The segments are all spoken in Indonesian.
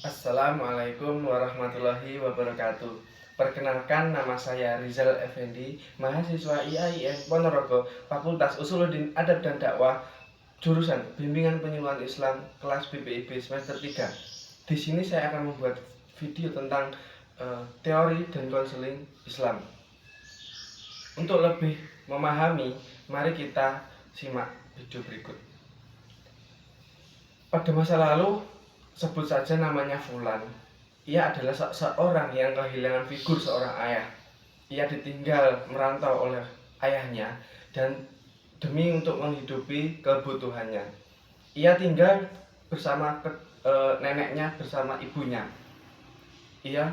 Assalamualaikum warahmatullahi wabarakatuh. Perkenalkan, nama saya Rizal Effendi, mahasiswa IAIN Ponorogo, Fakultas Usuluddin Adab dan Dakwah, jurusan Bimbingan Penyuluhan Islam, kelas BPIB semester 3. Di sini saya akan membuat video tentang teori dan konseling Islam. Untuk lebih memahami, mari kita simak video berikut. Pada masa lalu, sebut saja namanya Fulan. Ia adalah seorang yang kehilangan figur seorang ayah. Ia ditinggal merantau oleh ayahnya dan demi untuk menghidupi kebutuhannya. Ia tinggal bersama neneknya bersama ibunya. Ia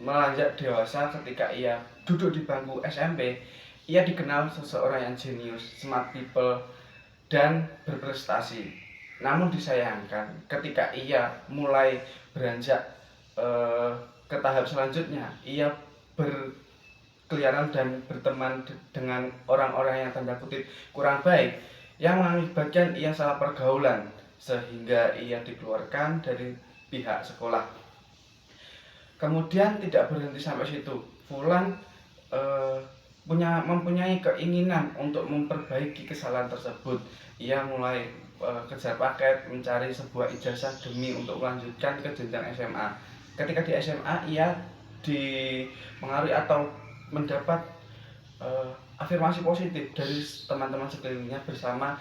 melanjak dewasa ketika ia duduk di bangku SMP. Ia dikenal seseorang yang jenius, smart people, dan berprestasi. Namun disayangkan ketika ia mulai beranjak ke tahap selanjutnya, ia berkeliaran dan berteman dengan orang-orang yang tanda kutip kurang baik, yang mengakibatkan ia salah pergaulan sehingga ia dikeluarkan dari pihak sekolah. Kemudian tidak berhenti sampai situ, Fulan mempunyai keinginan untuk memperbaiki kesalahan tersebut. Ia mulai kejar paket, mencari sebuah ijazah demi untuk melanjutkan ke jenjang SMA. Ketika di SMA, ia dipengaruhi atau mendapat afirmasi positif dari teman-teman sekelilingnya bersama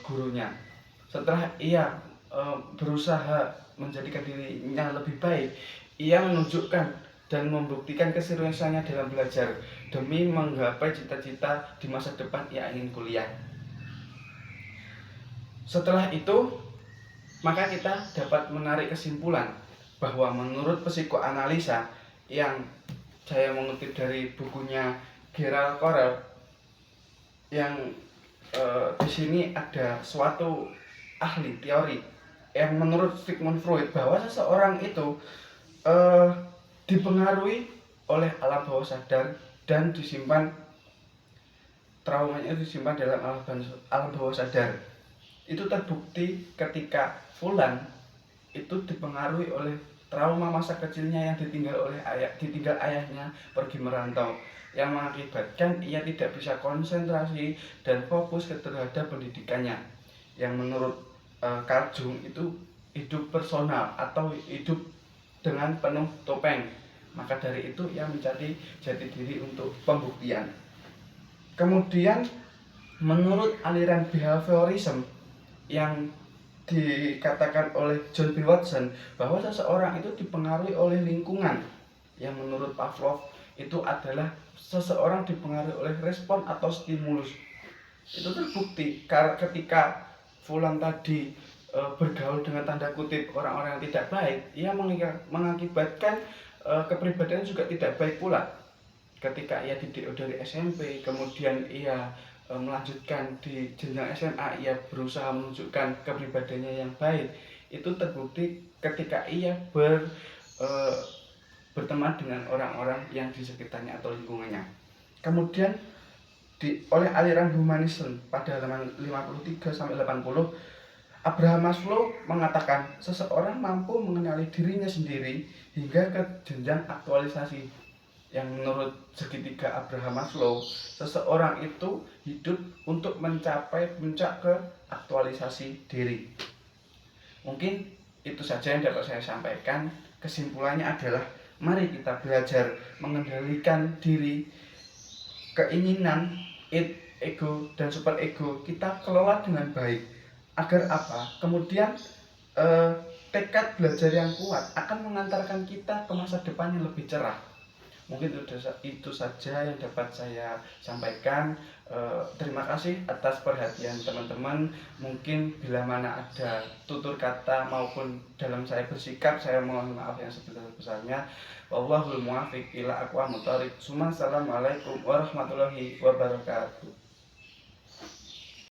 gurunya. Setelah ia berusaha menjadikan dirinya lebih baik, ia menunjukkan dan membuktikan keseriusannya dalam belajar demi menggapai cita-cita di masa depan ia ingin kuliah. Setelah itu, maka kita dapat menarik kesimpulan bahwa menurut psikoanalisa yang saya mengutip dari bukunya Gerald Correll, yang di sini ada suatu ahli teori yang menurut Sigmund Freud bahwa seseorang itu dipengaruhi oleh alam bawah sadar dan traumanya disimpan dalam alam bawah sadar. Itu terbukti ketika Fulan itu dipengaruhi oleh trauma masa kecilnya yang ditinggal ayahnya pergi merantau, yang mengakibatkan ia tidak bisa konsentrasi dan fokus terhadap pendidikannya, yang menurut Carl Jung itu hidup personal atau hidup dengan penuh topeng. Maka dari itu ia mencari jati diri untuk pembuktian. Kemudian menurut aliran behaviorism yang dikatakan oleh John B. Watson bahwa seseorang itu dipengaruhi oleh lingkungan, yang menurut Pavlov itu adalah seseorang dipengaruhi oleh respon atau stimulus. Itu terbukti ketika Fulan tadi bergaul dengan tanda kutip orang-orang yang tidak baik, ia mengakibatkan kepribadian juga tidak baik pula. Ketika ia didik dari SMP, kemudian ia melanjutkan di jenjang SMA, ia berusaha menunjukkan kepribadiannya yang baik. Itu terbukti ketika ia berteman dengan orang-orang yang di sekitarnya atau lingkungannya. Kemudian oleh aliran humanisme pada halaman 53-80, Abraham Maslow mengatakan seseorang mampu mengenali dirinya sendiri hingga ke jenjang aktualisasi, yang menurut segitiga Abraham Maslow, seseorang itu hidup untuk mencapai puncak ke aktualisasi diri. Mungkin itu saja yang dapat saya sampaikan. Kesimpulannya adalah mari kita belajar mengendalikan diri, keinginan, ego, dan super ego kita kelola dengan baik. Agar apa? Kemudian tekad belajar yang kuat akan mengantarkan kita ke masa depan yang lebih cerah. Mungkin itu saja yang dapat saya sampaikan. Terima kasih atas perhatian teman-teman. Mungkin bila mana ada tutur kata maupun dalam saya bersikap, saya mohon maaf yang sebesar-besarnya. Wallahul muwaffiq ila aqwamit thoriq. Assalamualaikum warahmatullahi wabarakatuh.